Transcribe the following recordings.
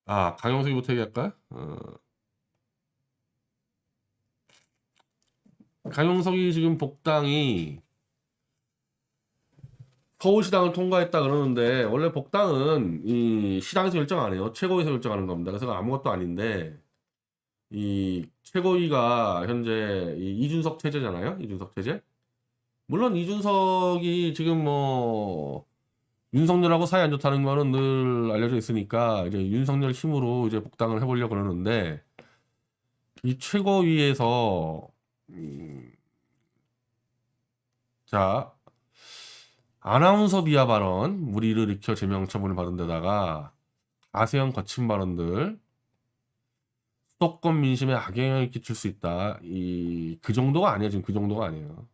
아, 강용석이부터 얘기할까? 강용석이 지금 복당이 서울시당을 통과했다 그러는데, 원래 복당은 이 시당에서 결정 안 해요. 최고위에서 결정하는 겁니다. 그래서 아무것도 아닌데, 이 최고위가 현재 이 이준석 체제잖아요. 이준석 체제. 물론 이준석이 지금 뭐 윤석열하고 사이 안 좋다는 거는 늘 알려져 있으니까 이제 윤석열 힘으로 이제 복당을 해보려고 그러는데, 이 최고위에서 자, 아나운서 비하 발언 무리를 일으켜 제명 처분을 받은 데다가 가세형 거친 발언들, 수도권 민심에 악영향을 끼칠 수 있다. 그 정도가 아니야. 지금 그 정도가 아니에요.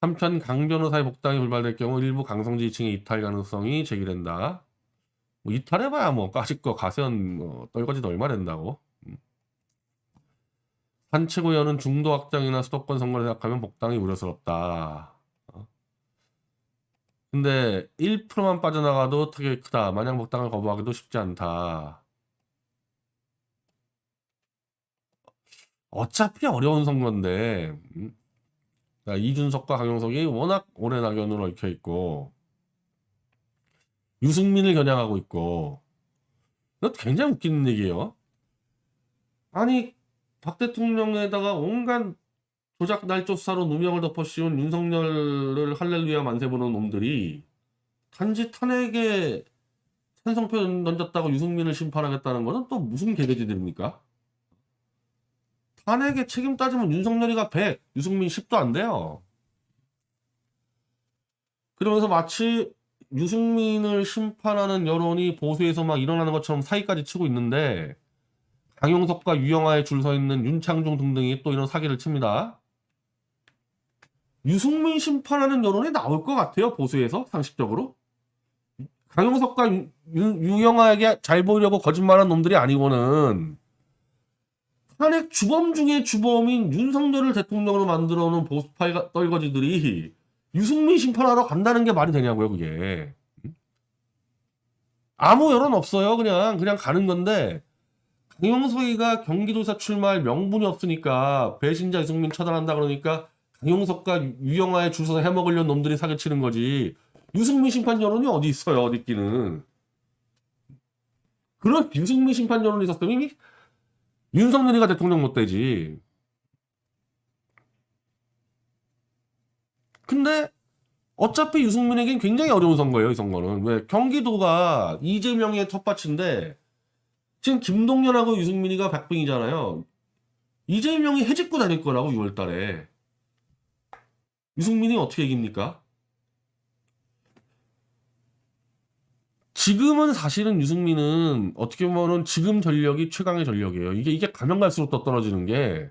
한편 강 변호사의 복당이 불발될 경우 일부 강성 지지층의 이탈 가능성이 제기된다. 뭐 이탈해봐야 뭐 까짓 거 가세현 뭐 떨거지도 얼마 된다고. 한 최고위원은 중도 확장이나 수도권 선거를 생각하면 복당이 우려스럽다. 근데 1%만 빠져나가도 되게 크다. 마냥 복당을 거부하기도 쉽지 않다. 어차피 어려운 선거인데 그러니까 이준석과 강용석이 워낙 오래 낙연으로 얽혀 있고 유승민을 겨냥하고 있고, 이것도 굉장히 웃기는 얘기예요. 아니 박 대통령에다가 온갖 조작 날조 수사로 누명을 덮어씌운 윤석열을 할렐루야 만세 보는 놈들이 단지 탄핵에 찬성표 던졌다고 유승민을 심판하겠다는 거는 또 무슨 개돼지들입니까? 탄핵에 책임 따지면 윤석열이가 100, 유승민 10도 안 돼요. 그러면서 마치 유승민을 심판하는 여론이 보수에서 막 일어나는 것처럼 사기까지 치고 있는데, 강용석과 유영하에 줄 서 있는 윤창중 등등이 또 이런 사기를 칩니다. 유승민 심판하는 여론이 나올 것 같아요, 보수에서 상식적으로. 강용석과 유영하에게 잘 보이려고 거짓말한 놈들이 아니고는 탄핵 주범 중에 주범인 윤석열을 대통령으로 만들어 놓은 보수파의 떨거지들이 유승민 심판하러 간다는 게 말이 되냐고요, 그게. 아무 여론 없어요. 그냥 가는 건데, 강용석이가 경기도사 출마할 명분이 없으니까 배신자 유승민 처단한다 그러니까 강용석과 유영하에 줄 서서 해먹으려는 놈들이 사기치는 거지. 유승민 심판 여론이 어디 있어요, 어디 있기는. 그런 유승민 심판 여론이 있었으면 이미 윤석열이가 대통령 못 되지. 근데 어차피 유승민에겐 굉장히 어려운 선거예요, 이 선거는. 왜? 경기도가 이재명의 텃밭인데 지금 김동연하고 유승민이가 박빙이잖아요. 이재명이 해집고 다닐 거라고 6월 달에. 유승민이 어떻게 이깁니까? 지금은 사실은 유승민은 어떻게 보면은 지금 전력이 최강의 전력이에요. 이게 가면 갈수록 더 떨어지는 게,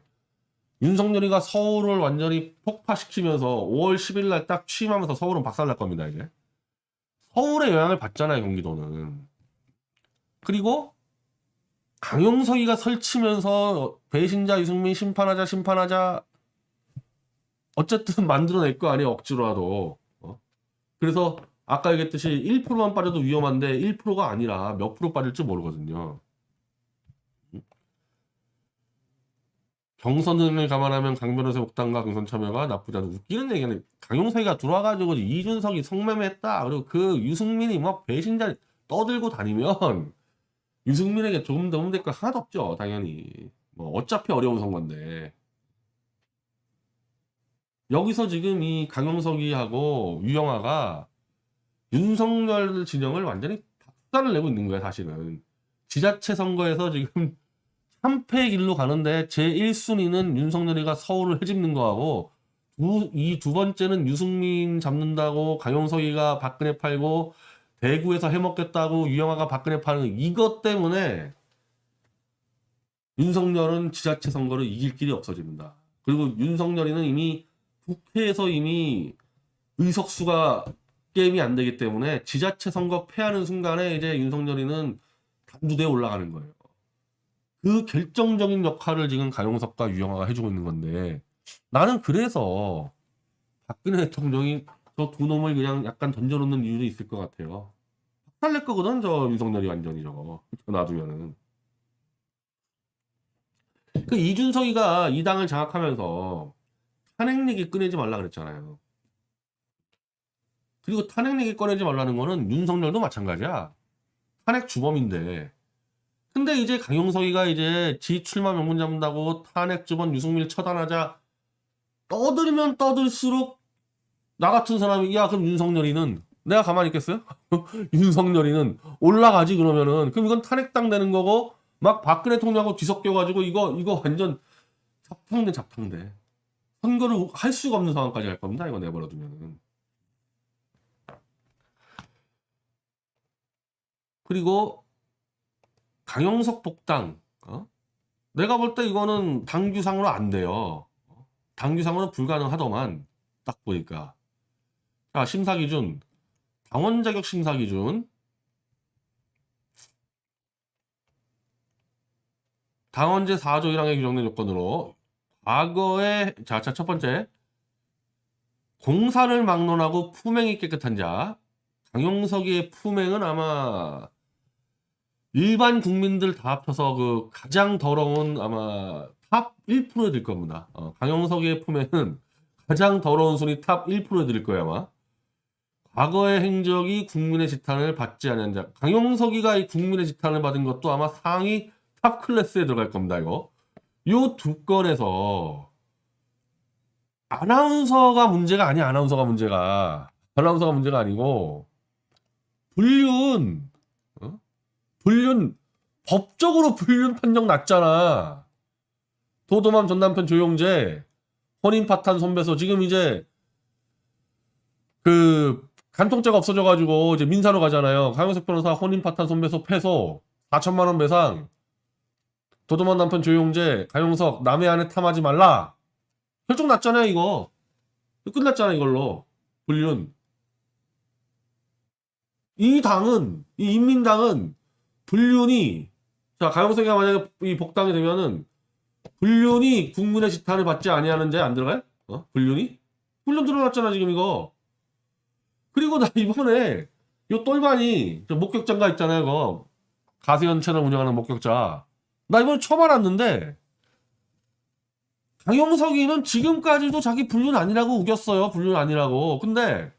윤석열이가 서울을 완전히 폭파시키면서 5월 10일 날 딱 취임하면서 서울은 박살날 겁니다, 이제. 서울의 영향을 받잖아요, 경기도는. 그리고 강용석이가 설치면서 배신자 유승민 심판하자 어쨌든 만들어낼 거 아니에요, 억지로라도. 그래서 아까 얘기했듯이 1%만 빠져도 위험한데 1%가 아니라 몇 프로 빠질지 모르거든요. 경선 등을 감안하면 강 변호사의 복당과 경선 참여가 나쁘지 않다. 웃기는 얘기는 강용석이가 들어와가지고 이준석이 성매매했다. 그리고 그 유승민이 막 배신자 떠들고 다니면 유승민에게 조금 더 도움될 거 하나도 없죠. 당연히. 뭐 어차피 어려운 선거인데. 여기서 지금 이 강용석이하고 유영하가 윤석열 진영을 완전히 박살을 내고 있는 거야, 사실은. 지자체 선거에서 지금 3패의 길로 가는데 제1순위는 윤석열이가 서울을 헤집는 거하고, 이 두 번째는 유승민 잡는다고 강용석이가 박근혜 팔고 대구에서 해먹겠다고 유영하가 박근혜 파는 이것 때문에 윤석열은 지자체 선거를 이길 길이 없어집니다. 그리고 윤석열이는 이미 국회에서 이미 의석수가 게임이 안 되기 때문에 지자체 선거 패하는 순간에 이제 윤석열이는 단두대에 올라가는 거예요. 그 결정적인 역할을 지금 강용석과 유영하가 해주고 있는 건데, 나는 그래서 박근혜 대통령이 저 두 놈을 그냥 약간 던져놓는 이유도 있을 것 같아요. 박살낼 거거든, 저 윤석열이 완전히 저거. 저 놔두면은. 그 이준석이가 이 당을 장악하면서 탄핵 얘기 꺼내지 말라 그랬잖아요. 그리고 탄핵 얘기 꺼내지 말라는 거는 윤석열도 마찬가지야. 탄핵 주범인데. 근데 이제 강용석이가 이제 지 출마 명분 잡는다고 탄핵 주범 유승민 처단하자 떠들면 떠들수록 나 같은 사람이 야 그럼 윤석열이는 내가 가만히 있겠어요? 윤석열이는 올라가지 그러면은 그럼 이건 탄핵당 되는 거고 막 박근혜 대통령하고 뒤섞여가지고 이거 완전 잡탕돼. 선거를 할 수가 없는 상황까지 갈 겁니다. 이거 내버려두면은. 그리고 강용석 복당 내가 볼 때 이거는 당규상으로 안 돼요. 당규상으로 불가능하더만 딱 보니까. 자, 심사기준 당원 자격 심사기준 당원제 4조 1항에 규정된 요건으로 과거에 자 첫 번째 공사를 막론하고 품행이 깨끗한 자 강용석이의 품행은 아마 일반 국민들 다 합쳐서 그 가장 더러운 아마 탑 1%에 들 겁니다. 강용석이의 품행은 가장 더러운 순위 탑 1%에 들 거예요 아마. 과거의 행적이 국민의 지탄을 받지 않은 자 강용석이가 이 국민의 지탄을 받은 것도 아마 상위 탑 클래스에 들어갈 겁니다. 이거 요 두 건에서 아나운서가 문제가 아니야. 아나운서가 문제가 아니고 불륜 법적으로 불륜 판정 났잖아. 도도맘 전 남편 조영재 혼인 파탄 손배소 지금 이제 그 간통죄가 없어져가지고 이제 민사로 가잖아요. 강용석 변호사 혼인 파탄 손배소 패소 4천만 원 배상 도도맘 남편 조영재 강용석 남의 아내 탐하지 말라 결정 났잖아요. 이거 끝났잖아. 이걸로 불륜 이 인민당은 불륜이 자 강용석이가 만약에 이 복당이 되면은 불륜이 국민의 지탄을 받지 아니하는 자에 안 들어가요? 불륜 드러났잖아 지금 이거. 그리고 나 이번에 요 똘반이 저 목격자가 있잖아요. 그거 가세현 채널 운영하는 목격자 나 이번에 처음 알았는데 강용석이는 지금까지도 자기 불륜 아니라고 우겼어요. 불륜 아니라고. 근데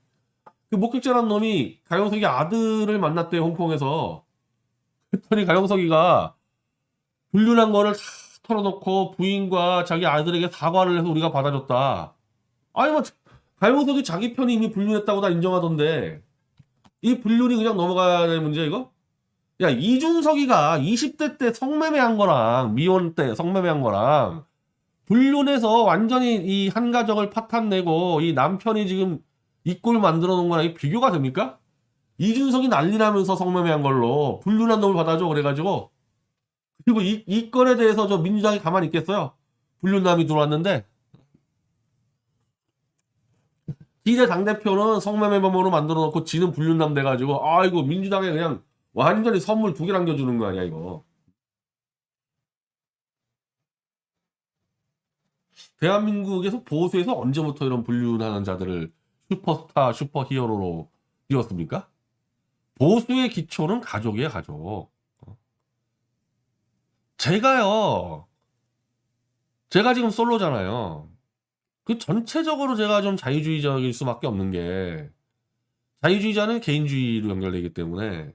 그 목격자라는 놈이 강용석이 아들을 만났대요. 홍콩에서. 그랬더니 강용석이가 불륜한 거를 다 털어놓고 부인과 자기 아들에게 사과를 해서 우리가 받아줬다. 아니 뭐 강용석이 자기 편이 이미 불륜했다고 다 인정하던데 이 불륜이 그냥 넘어가야 될 문제 이거? 야 이준석이가 20대 때 성매매한 거랑 미혼 때 성매매한 거랑 불륜해서 완전히 이 한 가정을 파탄내고 이 남편이 지금 이 꼴 만들어 놓은 거랑 비교가 됩니까? 이준석이 난리 나면서 성매매한 걸로 불륜한 놈을 받아줘 그래가지고 그리고 이 건에 대해서 저 민주당이 가만히 있겠어요? 불륜남이 들어왔는데 기대 당대표는 성매매범으로 만들어 놓고 지는 불륜남 돼가지고 아이고 민주당에 그냥 완전히 선물 2개 남겨주는 거 아니야 이거. 대한민국에서 보수에서 언제부터 이런 불륜하는 자들을 슈퍼스타 슈퍼히어로로 띄웠습니까? 보수의 기초는 가족이에요 가족. 제가 지금 솔로잖아요. 그 전체적으로 제가 좀 자유주의적일 수밖에 없는 게 자유주의자는 개인주의로 연결되기 때문에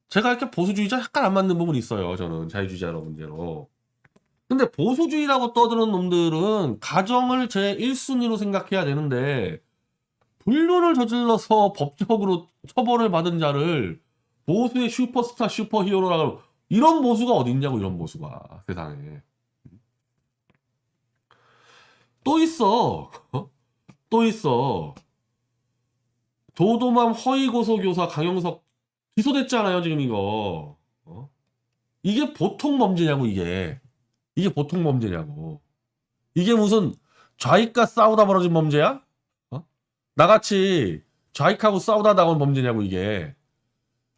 제가 이렇게 보수주의자 약간 안 맞는 부분이 있어요. 저는 자유주의자로 문제로. 근데 보수주의라고 떠드는 놈들은 가정을 제 1순위로 생각해야 되는데 불륜을 저질러서 법적으로 처벌을 받은 자를 보수의 슈퍼스타 슈퍼히어로라고 이런 보수가 어딨냐고 이런 보수가 세상에. 또 있어. 또 있어. 도도맘 허위고소교사 강용석 기소됐잖아요 지금 이거. 이게 보통 범죄냐고 이게 보통 범죄냐고. 이게 무슨 좌익과 싸우다 벌어진 범죄야? 나같이 좌익하고 싸우다 나온 범죄냐고 이게.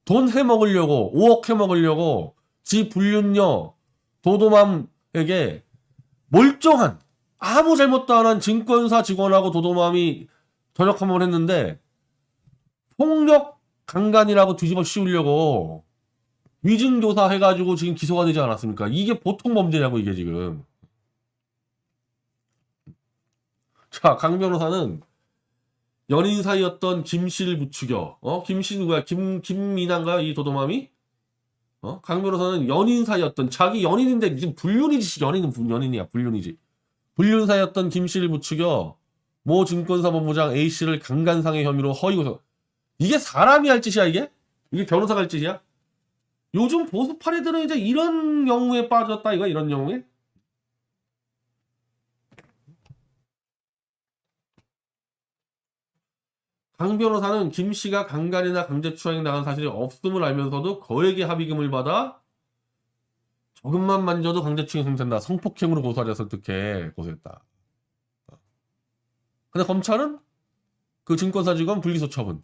돈 해먹으려고 5억 해먹으려고 지 불륜녀 도도맘에게 멀쩡한 아무 잘못도 안 한 증권사 직원하고 도도맘이 전역 한번 했는데 폭력 강간이라고 뒤집어 씌우려고 위증교사 해가지고 지금 기소가 되지 않았습니까? 이게 보통 범죄냐고 이게 지금. 자, 강 변호사는 연인 사이였던 김 씨를 부추겨. 김 씨 누구야? 김민아인가? 이 도도맘이? 강 변호사는 연인 사이였던, 자기 연인인데, 지금 불륜이지. 연인이야. 불륜이지. 불륜 사이였던 김 씨를 부추겨, 모 증권사본부장 A 씨를 강간상해 혐의로 허위고소. 이게 사람이 할 짓이야, 이게? 이게 변호사가 할 짓이야? 요즘 보수파리들은 이제 이런 경우에 빠졌다, 이거? 이런 경우에? 강 변호사는 김 씨가 강간이나 강제추행에 나간 사실이 없음을 알면서도 거액의 합의금을 받아 조금만 만져도 강제추행 성된다. 성폭행으로 고소하자 설득해 고소했다. 근데 검찰은 그 증권사 직원 불기소 처분.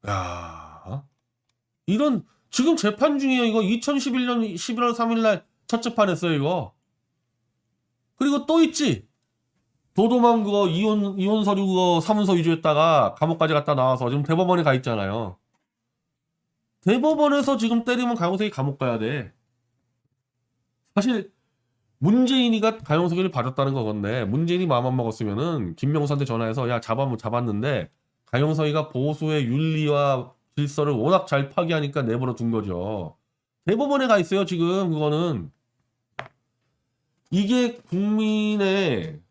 야, 이런 지금 재판 중이에요. 이거 2011년 11월 3일날 첫 재판했어요 이거. 그리고 또 있지. 도도맘 그거 이혼 서류 그거 사문서 위조했다가 감옥까지 갔다 나와서 지금 대법원에 가 있잖아요. 대법원에서 지금 때리면 가영석이 감옥 가야 돼. 사실 문재인이가 가영석이를 봐줬다는 거건데 문재인이 마음 안 먹었으면은 김명수한테 전화해서 야 잡았는데 가영석이가 보수의 윤리와 질서를 워낙 잘 파기하니까 내버려 둔 거죠. 대법원에 가 있어요 지금 그거는. 이게 국민의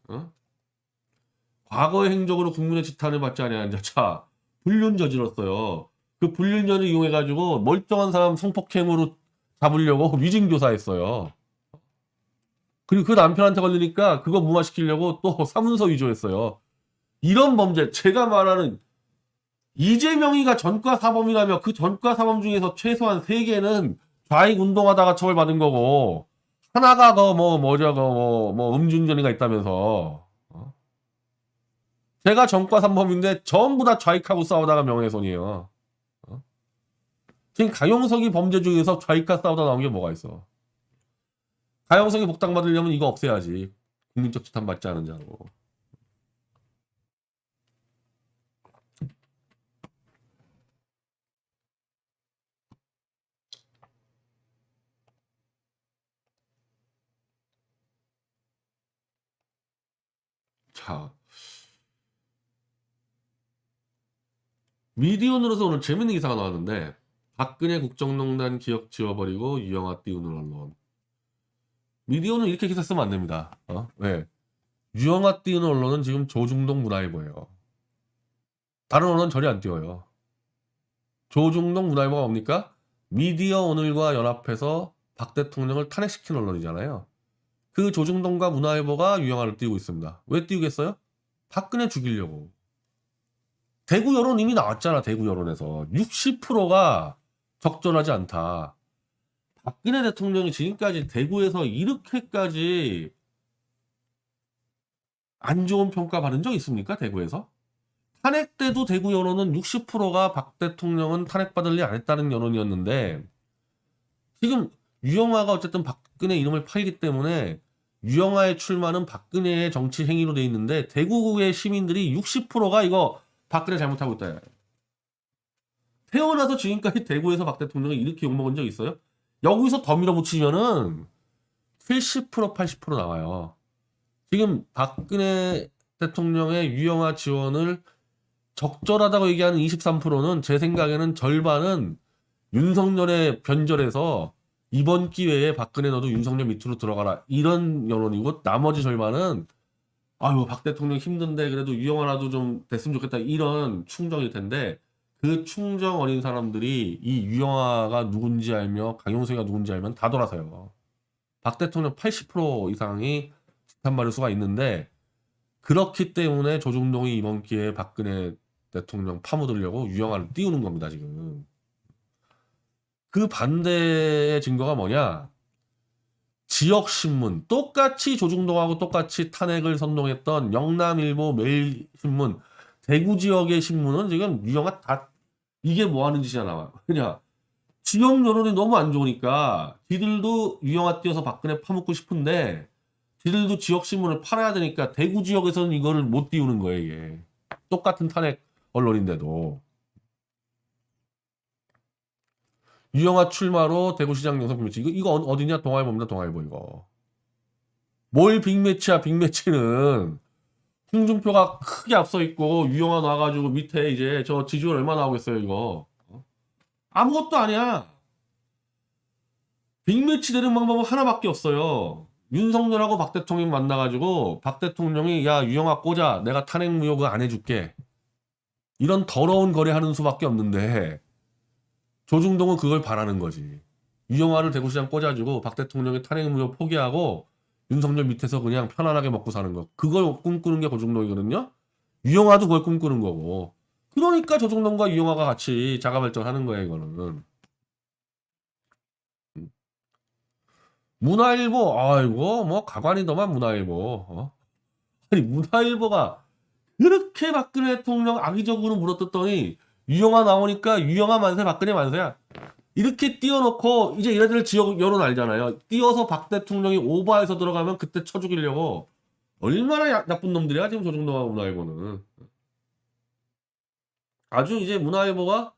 과거의 행적으로 국민의 지탄을 받지 않냐. 자, 불륜 저질렀어요. 그 불륜년을 이용해가지고 멀쩡한 사람 성폭행으로 잡으려고 위증교사했어요. 그리고 그 남편한테 걸리니까 그거 무마시키려고 또 사문서 위조했어요. 이런 범죄, 제가 말하는 이재명이가 전과 사범이라며 그 전과 사범 중에서 최소한 3개는 좌익 운동하다가 처벌받은 거고 하나가 음주운전이가 있다면서. 제가 전과 3범인데 전부 다 좌익하고 싸우다가 명예훼손이에요. 지금 가영석이 범죄 중에서 좌익과 싸우다 나온 게 뭐가 있어. 가영석이 복당받으려면 이거 없애야지. 국민적 지탄 받지 않은 자로. 자, 미디어으로서 오늘 재밌는 기사가 나왔는데 박근혜 국정농단 기억 지워버리고 유영아 띄우는 언론. 미디어는 이렇게 기사 쓰면 안 됩니다. 왜? 유영아 띄우는 언론은 지금 조중동 문화일보예요. 다른 언론은 저리 안 띄워요. 조중동 문화일보가 뭡니까? 미디어 오늘과 연합해서 박 대통령을 탄핵시킨 언론이잖아요. 그 조중동과 문화일보가 유영아를 띄우고 있습니다. 왜 띄우겠어요? 박근혜 죽이려고. 대구 여론 이미 나왔잖아. 대구 여론에서 60%가 적절하지 않다. 박근혜 대통령이 지금까지 대구에서 이렇게까지 안 좋은 평가 받은 적 있습니까? 대구에서? 탄핵 때도 대구 여론은 60%가 박 대통령은 탄핵받을 리 안 했다는 여론이었는데 지금 유영아가 어쨌든 박근혜 이름을 팔기 때문에 유영아의 출마는 박근혜의 정치 행위로 돼 있는데 대구의 시민들이 60%가 이거 박근혜 잘못하고 있다. 태어나서 지금까지 대구에서 박 대통령이 이렇게 욕먹은 적 있어요? 여기서 더 밀어붙이면은 70% 80% 나와요. 지금 박근혜 대통령의 유영아 지원을 적절하다고 얘기하는 23%는 제 생각에는 절반은 윤석열의 변절에서 이번 기회에 박근혜 너도 윤석열 밑으로 들어가라 이런 여론이고 나머지 절반은 아유 박 대통령 힘든데 그래도 유영아라도 좀 됐으면 좋겠다 이런 충정일 텐데 그 충정 어린 사람들이 이 유영아가 누군지 알며 강용석이가 누군지 알면 다 돌아서요. 박 대통령 80% 이상이 지탄받을 수가 있는데 그렇기 때문에 조중동이 이번 기회에 박근혜 대통령 파묻으려고 유영아를 띄우는 겁니다. 지금. 그 반대의 증거가 뭐냐? 지역신문 똑같이 조중동하고 똑같이 탄핵을 선동했던 영남일보 매일신문 대구 지역의 신문은 지금 유영아 다 이게 뭐하는 짓이야 나와. 그냥 지역 여론이 너무 안 좋으니까 지들도 유영아 띄워서 박근혜 파묻고 싶은데 지들도 지역신문을 팔아야 되니까 대구 지역에서는 이거를 못 띄우는 거예요, 이게. 똑같은 탄핵 언론인데도. 유영아 출마로 대구시장 영상 빅매치. 이거 어디냐? 동아일보입니다, 동아일보 이거. 뭘 빅매치야, 빅매치는. 홍준표가 크게 앞서 있고 유영아 나와가지고 밑에 이제 저 지지율 얼마 나오겠어요, 이거. 아무것도 아니야. 빅매치 되는 방법은 하나밖에 없어요. 윤석열하고 박 대통령 만나가지고 박 대통령이 야 유영아 꽂아 내가 탄핵 무효 안 해줄게. 이런 더러운 거래 하는 수밖에 없는데 조중동은 그걸 바라는 거지. 유영아를 대구시장 꽂아주고 박 대통령이 탄핵 무효 포기하고 윤석열 밑에서 그냥 편안하게 먹고 사는 거. 그걸 꿈꾸는 게 조중동이거든요. 유영아도 그걸 꿈꾸는 거고. 그러니까 조중동과 유영아가 같이 자가발전하는 거예요, 이거는. 문화일보, 아이고, 뭐, 가관이더만, 문화일보. 아니, 문화일보가 그렇게 박근혜 대통령 악의적으로 물어뜯더니, 유영아 나오니까 유영아 만세, 박근혜 만세야. 이렇게 띄워놓고, 이제 얘네들 지역 여론 알잖아요. 띄워서 박 대통령이 오버해서 들어가면 그때 쳐 죽이려고. 얼마나 나쁜 놈들이야, 지금 조중동하고 문화일보는. 아주 이제 문화일보가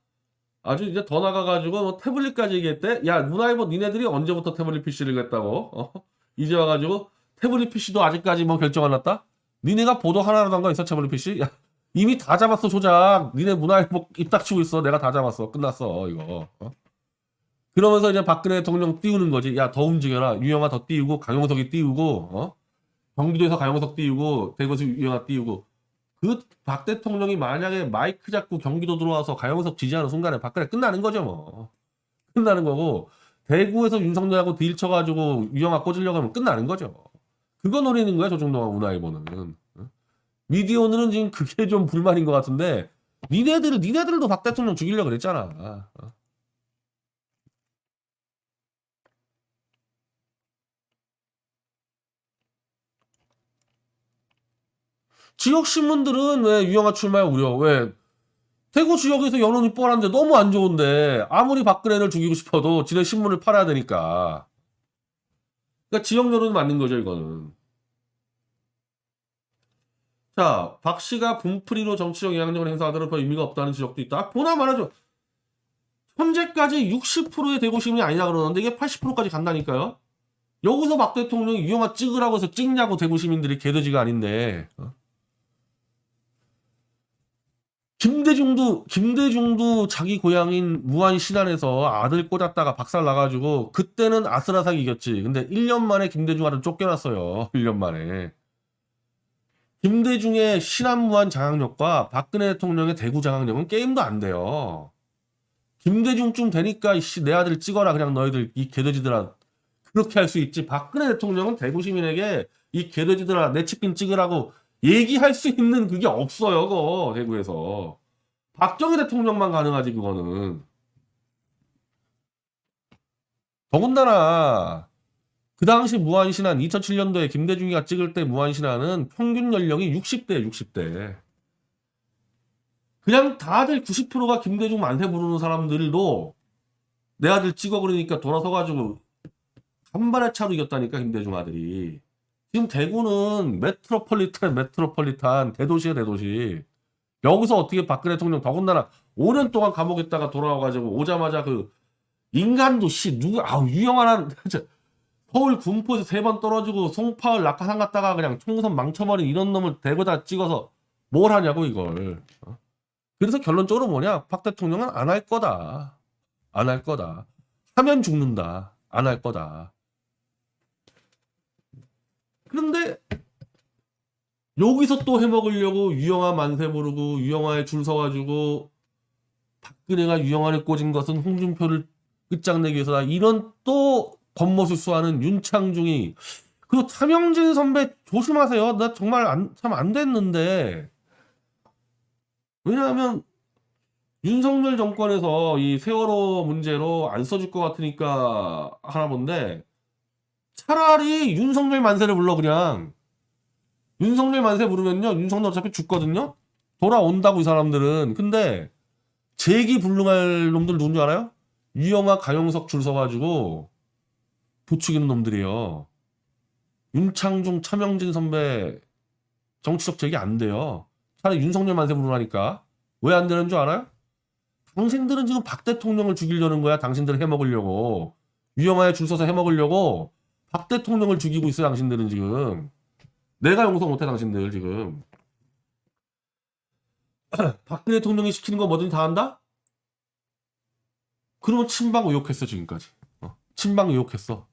아주 이제 더 나가가지고 뭐 태블릿까지 얘기했대. 야 문화일보 니네들이 언제부터 태블릿 PC를 했다고? 이제 와가지고 태블릿 PC도 아직까지 뭐 결정 안 났다? 니네가 보도 하나라도 한 거 있어 태블릿 PC? 야, 이미 다 잡았어 조작. 니네 문화일보 입 닥치고 있어. 내가 다 잡았어. 끝났어 이거. 그러면서 이제 박근혜 대통령 띄우는 거지. 야 더 움직여라. 유영아 더 띄우고 강용석이 띄우고 경기도에서 강용석 띄우고 대구에서 유영아 띄우고. 그 박 대통령이 만약에 마이크 잡고 경기도 들어와서 가영석 지지하는 순간에 박근혜 끝나는 거죠 뭐. 끝나는 거고 대구에서 윤석열하고 딜 쳐가지고 유영아 꽂으려고 하면 끝나는 거죠. 그거 노리는 거야 조중동하고 문화일보는. 미디어 오늘은 지금 그게 좀 불만인 것 같은데 니네들도 박 대통령 죽이려고 그랬잖아. 지역 신문들은 왜 유영아 출마에 우려? 왜 대구 지역에서 여론이 뻔한데 너무 안 좋은데 아무리 박근혜를 죽이고 싶어도 지네 신문을 팔아야 되니까. 그러니까 지역 여론이 맞는 거죠 이거는. 자, 박 씨가 분풀이로 정치적 영향력을 행사하더라도 별 의미가 없다는 지적도 있다. 보나 말하죠. 현재까지 60%의 대구 시민이 아니라 그러는데 이게 80%까지 간다니까요. 여기서 박 대통령이 유영아 찍으라고 해서 찍냐고 대구 시민들이 개돼지가 아닌데. 김대중도 자기 고향인 무안 신안에서 아들 꽂았다가 박살 나가지고 그때는 아슬아슬하게 이겼지. 근데 1년 만에 김대중 아들 쫓겨났어요. 1년 만에. 김대중의 신안 무안 장악력과 박근혜 대통령의 대구 장악력은 게임도 안 돼요. 김대중쯤 되니까 내 아들 찍어라 그냥 너희들 이 개돼지들아 그렇게 할 수 있지. 박근혜 대통령은 대구 시민에게 이 개돼지들아 내 치킨 찍으라고 얘기할 수 있는 그게 없어요. 그거 대구에서. 박정희 대통령만 가능하지 그거는. 더군다나 그 당시 무한신안 2007년도에 김대중이가 찍을 때 무한신안은 평균 연령이 60대예요. 60대. 그냥 다들 90%가 김대중 만세 부르는 사람들도 내 아들 찍어 그러니까 돌아서가지고 한발의 차로 이겼다니까 김대중 아들이. 지금 대구는 메트로폴리탄 대도시야 대도시. 여기서 어떻게 박근혜 대통령 더군다나 5년 동안 감옥에 있다가 돌아와가지고 오자마자 그 인간도 유영아란 서울 군포에서 3번 떨어지고 송파을 낙하산 갔다가 그냥 총선 망쳐버린 이런 놈을 대구다 찍어서 뭘 하냐고 이걸. 그래서 결론적으로 뭐냐? 박 대통령은 안 할 거다. 안 할 거다. 하면 죽는다. 안 할 거다. 그런데 여기서 또 해먹으려고 유영아 만세 부르고 유영아에 줄 서가지고 박근혜가 유영아를 꽂은 것은 홍준표를 끝장내기 위해서다. 이런 또 겉모술수하는 윤창중이. 그리고 차명진 선배 조심하세요. 나 정말 참 안 됐는데. 왜냐하면 윤석열 정권에서 이 세월호 문제로 안 써줄 것 같으니까 하나 본데 차라리 윤석열 만세를 불러 그냥. 윤석열 만세 부르면요 윤석열 어차피 죽거든요. 돌아온다고 이 사람들은. 근데 재기 불능할 놈들 누군지 알아요? 유영아 가영석 줄 서가지고 부추기는 놈들이에요. 윤창중, 차명진 선배 정치적 제기 안 돼요. 차라리 윤석열 만세 부르라니까. 왜 안 되는 줄 알아요? 당신들은 지금 박 대통령을 죽이려는 거야. 당신들 해먹으려고. 유영아에 줄 서서 해먹으려고 박 대통령을 죽이고 있어. 당신들은 지금. 내가 용서 못해 당신들 지금. 박근혜 대통령이 시키는 거 뭐든 다 한다? 그러면 친박 의혹했어 지금까지. 친박 의혹했어.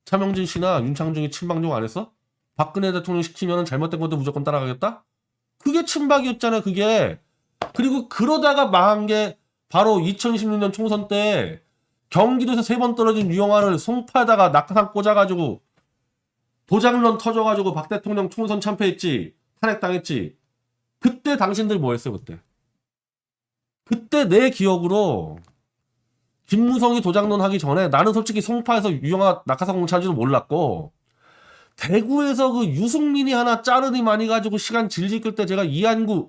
차명진 씨나 윤창중이 친박 욕 안 했어? 박근혜 대통령 시키면 잘못된 것도 무조건 따라가겠다? 그게 친박이었잖아 그게. 그리고 그러다가 망한 게 바로 2016년 총선 때 경기도에서 3번 떨어진 유영아를 송파에다가 낙하산 꽂아가지고 도장론 터져가지고 박 대통령 총선 참패했지. 탄핵당했지. 그때 당신들 뭐 했어 그때? 그때 내 기억으로 김무성이 도장론 하기 전에 나는 솔직히 송파에서 유영아 낙하산 공차인지도 몰랐고 대구에서 그 유승민이 하나 자르니 많이 가지고 시간 질질 끌 때 제가 이한구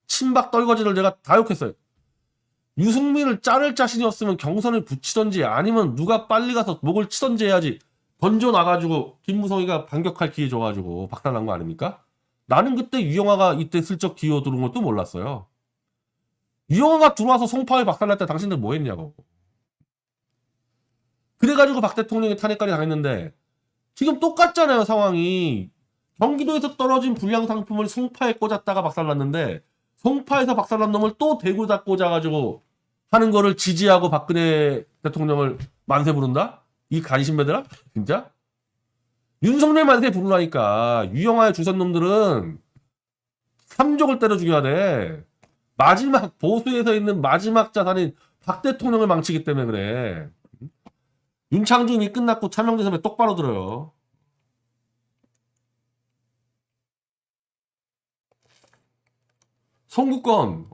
친박 떨거지를 제가 다 욕했어요. 유승민을 자를 자신이 없으면 경선을 붙이던지 아니면 누가 빨리 가서 목을 치던지 해야지 던져놔가지고 김무성이가 반격할 기회 줘가지고 박살난 거 아닙니까? 나는 그때 유영아가 이때 슬쩍 기어 들어온 것도 몰랐어요. 유영아가 들어와서 송파에 박살날 때 당신들 뭐 했냐고. 그래가지고 박 대통령이 탄핵까지 당했는데 지금 똑같잖아요 상황이. 경기도에서 떨어진 불량 상품을 송파에 꽂았다가 박살났는데 송파에서 박살난 놈을 또 대구에다 꽂아가지고 하는 거를 지지하고 박근혜 대통령을 만세 부른다? 이 간신배들아? 진짜? 윤석열 만세 부르라니까. 유영아의 주선 놈들은 3족을 때려 죽여야 돼. 마지막 보수에서 있는 마지막 자산인 박 대통령을 망치기 때문에 그래. 윤창중이 끝났고 차명진 선배 똑바로 들어요. 선구권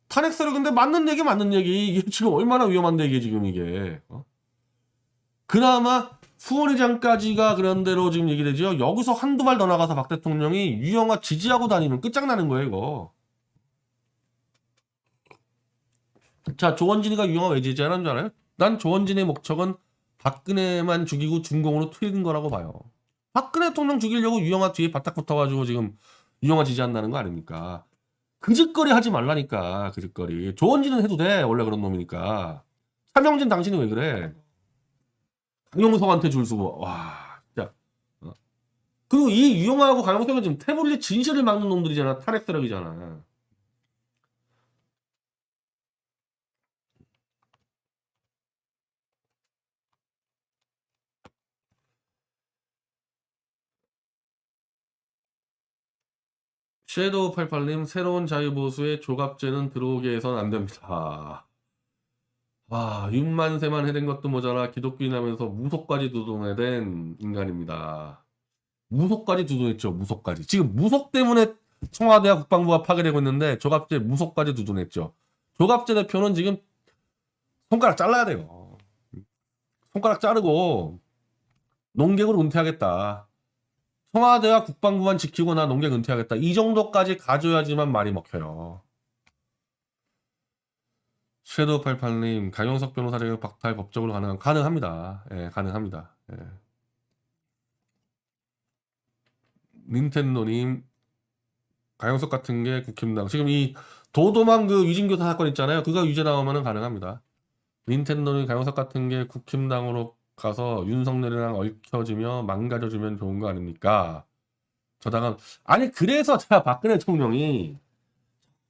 탄핵세력 근데 맞는 얘기 이게 지금 얼마나 위험한데 이게 지금 이게 그나마 수원회장까지가 그런 대로 지금 얘기되죠. 여기서 한두 발 더 나가서 박 대통령이 유영아 지지하고 다니면 끝장나는 거예요 이거. 자 조원진이가 유영아 왜 지지하는 줄 알아요? 난 조원진의 목적은 박근혜만 죽이고 중공으로 튀는 거라고 봐요. 박근혜 대통령 죽이려고 유영아 뒤에 바짝 붙어가지고 지금 유영아 지지한다는 거 아닙니까? 그 짓거리 하지 말라니까. 그 짓거리. 조원진은 해도 돼. 원래 그런 놈이니까. 차명진 당신이 왜 그래? 강용석한테 줄 서고. 와 진짜. 그리고 이 유영아하고 강용석은 지금 태블릿 진실을 막는 놈들이잖아. 탄핵 세력이잖아. 섀도우 88님 새로운 자유보수의 조갑제는 들어오게 해선 안 됩니다. 와 6만 세만 해댄 것도 모자라 기독교인하면서 무속까지 두둔해댄 인간입니다. 무속까지 두둔했죠. 무속까지. 지금 무속 때문에 청와대와 국방부가 파괴되고 있는데 조갑제 무속까지 두둔했죠. 조갑제 대표는 지금 손가락 잘라야 돼요. 손가락 자르고 농객으로 은퇴하겠다. 청와대와 국방부만 지키고 나 농객 은퇴하겠다. 이 정도까지 가져야지만 말이 먹혀요. 섀도우 88님 강용석 변호사 자격 박탈 법적으로 가능합니다. 예, 가능합니다. 예. 닌텐도님 강용석 같은 게 국힘당 지금 이 도도망 그 유진교사 사건 있잖아요. 그거 유죄 나오면은 가능합니다. 닌텐도님 강용석 같은 게 국힘당으로 가서 윤석열이랑 얽혀지며 망가져주면 좋은 거 아닙니까? 저당은 아니 그래서 제가 박근혜 대통령이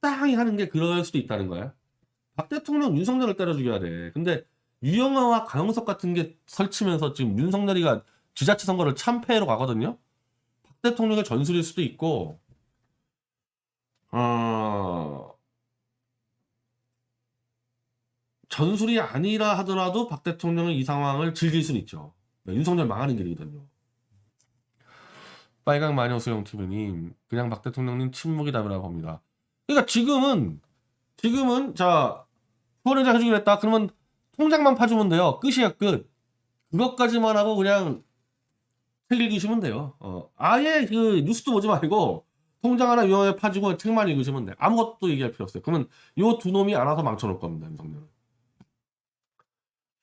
적당히 하는 게 그럴 수도 있다는 거야. 박 대통령 윤석열을 때려 죽여야 돼. 근데 유영아와 강용석 같은 게 설치면서 지금 윤석열이가 지자체 선거를 참패로 가거든요. 박 대통령의 전술일 수도 있고 전술이 아니라 하더라도 박 대통령은 이 상황을 즐길 수는 있죠. 윤석열 망하는 길이거든요. 빨강 마녀 수영 TV님 그냥 박 대통령님 침묵이 답이라고 봅니다. 그러니까 지금은 자 후원회장 해주기로 했다. 그러면 통장만 파주면 돼요. 끝이야 끝. 그것까지만 하고 그냥 책 읽으시면 돼요. 아예 그 뉴스도 보지 말고 통장 하나 유형에 파주고 책만 읽으시면 돼. 아무것도 얘기할 필요 없어요. 그러면 요 두 놈이 알아서 망쳐놓을 겁니다. 윤석열은.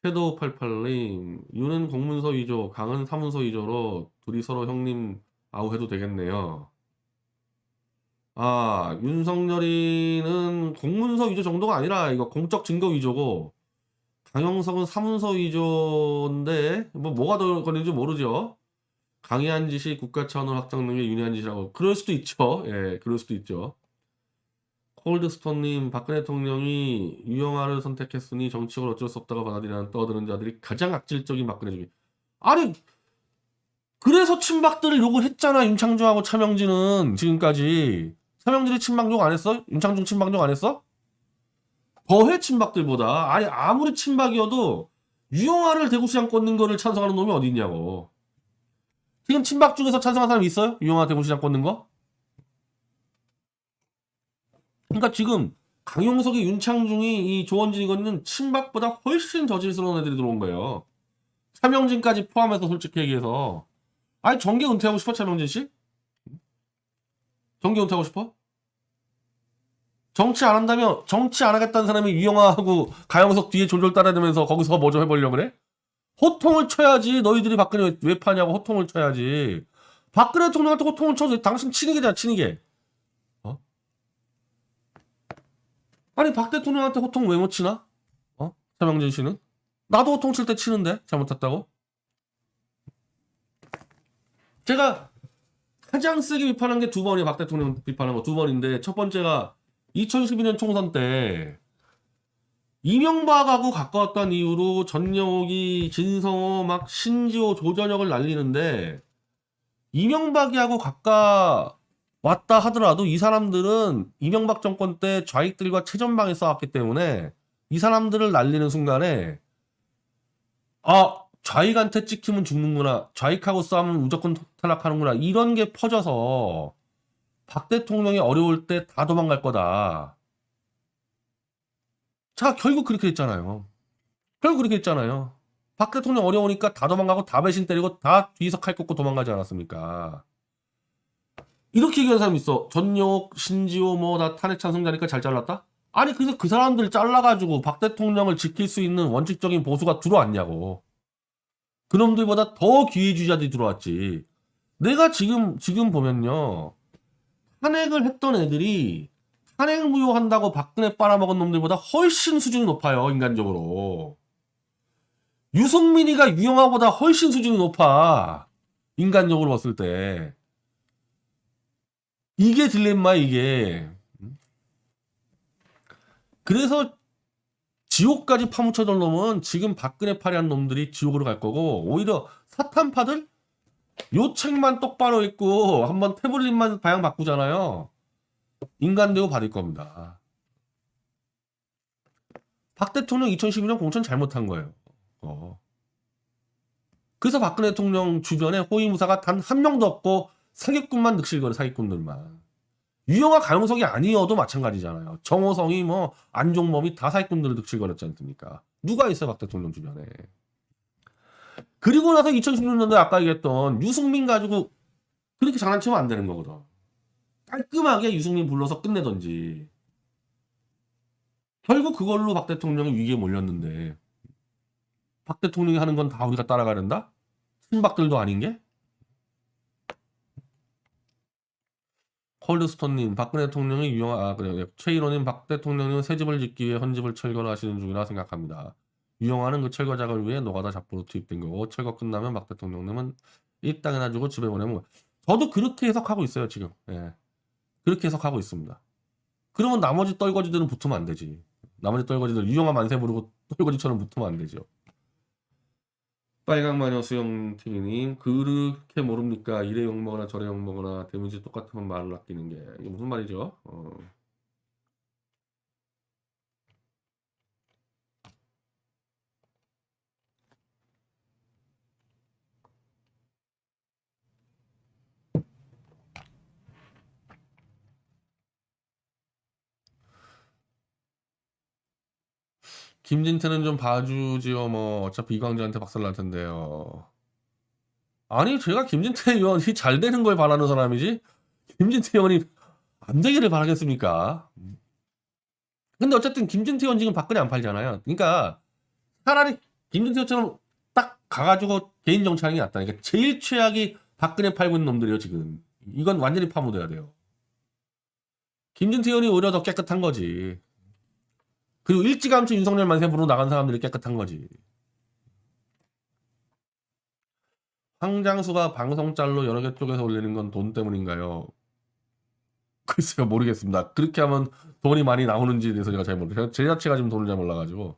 섀도우 88님, 유는 공문서 위조, 강은 사문서 위조로 둘이 서로 형님 아우해도 되겠네요. 아, 윤석열이는 공문서 위조 정도가 아니라 이거 공적 증거 위조고, 강영석은 사문서 위조인데, 뭐가 더 걸리는지 모르죠. 강의한 짓이 국가 차원으로 확정 능력에 윤회한 짓이라고. 그럴 수도 있죠. 예, 그럴 수도 있죠. 콜드스톤님, 박근혜 대통령이 유영아를 선택했으니 정치적으로 어쩔 수 없다고 받아들이는 떠드는 자들이 가장 악질적인 박근혜 중에. 아니, 그래서 친박들을 욕을 했잖아, 윤창중하고 차명진은 지금까지. 차명진이 친박 욕 안 했어? 윤창중 친박 욕 안 했어? 더해 친박들보다. 아니, 아무리 친박이어도 유영아를 대구시장 꽂는 거를 찬성하는 놈이 어디 있냐고. 지금 친박 중에서 찬성한 사람 있어요? 유영아 대구시장 꽂는 거? 그러니까 지금 강용석이, 윤창중이, 이 조원진이 걷는 친박보다 훨씬 저질스러운 애들이 들어온 거예요. 차명진까지 포함해서 솔직히 얘기해서. 아니, 정계 은퇴하고 싶어, 차명진 씨? 정계 은퇴하고 싶어? 정치 안 한다며, 정치 안 하겠다는 사람이 유영아하고 가영석 뒤에 졸졸 따라다니면서 거기서 뭐 좀 해보려고 그래? 호통을 쳐야지. 너희들이 박근혜 왜 파냐고 호통을 쳐야지. 박근혜 대통령한테 호통을 쳐도 당신 친이계잖아, 친이계. 어? 아니, 박 대통령한테 호통 왜 못 치나? 어? 차명진 씨는? 나도 호통 칠 때 치는데, 잘못했다고? 제가 가장 세게 비판한 게 두 번이에요. 박 대통령 비판한 거 두 번인데, 첫 번째가 2012년 총선 때 이명박하고 가까웠던 이유로 전영욱이, 진성호, 막 신지호, 조전혁을 날리는데, 이명박이하고 가까웠다 하더라도 이 사람들은 이명박 정권 때 좌익들과 최전방에 싸웠기 때문에 이 사람들을 날리는 순간에, 아, 좌익한테 찍히면 죽는구나, 좌익하고 싸우면 무조건 탈락하는구나, 이런 게 퍼져서 박 대통령이 어려울 때 다 도망갈 거다. 자, 결국 그렇게 했잖아요. 결국 그렇게 했잖아요. 박 대통령 어려우니까 다 도망가고 다 배신 때리고 다 뒤에서 칼 꽂고 도망가지 않았습니까? 이렇게 얘기하는 사람이 있어. 전용욱, 신지호 뭐 나 탄핵 찬성자니까 잘 잘랐다? 아니, 그래서 그 사람들 잘라가지고 박 대통령을 지킬 수 있는 원칙적인 보수가 들어왔냐고. 그놈들보다 더 기회주의자들이 들어왔지. 내가 지금 보면요, 탄핵을 했던 애들이 탄핵 무효한다고 박근혜 빨아먹은 놈들보다 훨씬 수준이 높아요, 인간적으로. 유승민이가 유영아보다 훨씬 수준이 높아, 인간적으로 봤을 때. 이게 딜레마, 이게. 그래서 지옥까지 파묻혀던 놈은 지금 박근혜 파리한 놈들이 지옥으로 갈 거고, 오히려 사탄파들? 요 책만 똑바로 읽고 한번 태블릿만 방향 바꾸잖아요. 인간 대우 받을 겁니다. 박 대통령 2012년 공천 잘못한 거예요. 그래서 박근혜 대통령 주변에 호위무사가 단 한 명도 없고 사기꾼만 늑실거려, 사기꾼들만. 유영아, 가영석이 아니어도 마찬가지잖아요. 정호성이 뭐 안종범이 다 사기꾼들을 늑실거렸지 않습니까? 누가 있어, 박 대통령 주변에. 그리고 나서 2016년도에 아까 얘기했던 유승민 가지고 그렇게 장난치면 안 되는 거거든. 깔끔하게 유승민 불러서 끝내던지. 결국 그걸로 박 대통령이 위기에 몰렸는데, 박 대통령이 하는 건 다 우리가 따라가는다? 친박들도 아닌 게? 콜드스톤님, 박근혜 대통령이 그래요. 최일호님, 박 대통령은 새 집을 짓기 위해 헌집을 철거를 하시는 중이라 생각합니다. 유영아는 그 철거작을 위해 노가다 잡부로 투입된 거고, 철거 끝나면 박 대통령님은 이 땅에나 주고 집에 보내면 거예요. 저도 그렇게 해석하고 있어요, 지금. 예. 그렇게 해석하고 있습니다. 그러면 나머지 떨거지들은 붙으면 안 되지. 나머지 떨거지들 유영아 만세 부르고 떨거지처럼 붙으면 안 되죠. 빨강마녀 수영TV님, 그렇게 모릅니까? 이래 욕먹거나 저래 욕먹거나 데미지 똑같으면 말을 아끼는 게. 이게 무슨 말이죠? 김진태는 좀 봐주지요. 뭐 어차피 이광재한테 박살날 텐데요. 아니, 제가 김진태 의원이 잘 되는 걸 바라는 사람이지 김진태 의원이 안 되기를 바라겠습니까? 근데 어쨌든 김진태 의원 지금 박근혜 안 팔잖아요. 그러니까 차라리 김진태처럼 딱 가가지고 개인 정치하는 게 낫다. 그러니까 제일 최악이 박근혜 팔고 있는 놈들이에요 지금. 이건 완전히 파묻어야 돼요. 김진태 의원이 오히려 더 깨끗한 거지. 그리고 일찌감치 윤석열 만세 부르고 나간 사람들이 깨끗한 거지. 황장수가 방송 짤로 여러 개 쪽에서 올리는 건 돈 때문인가요? 글쎄요 모르겠습니다. 그렇게 하면 돈이 많이 나오는지에 대해서 제가 잘 모르겠어요. 제 자체가 지금 돈을 잘 몰라가지고.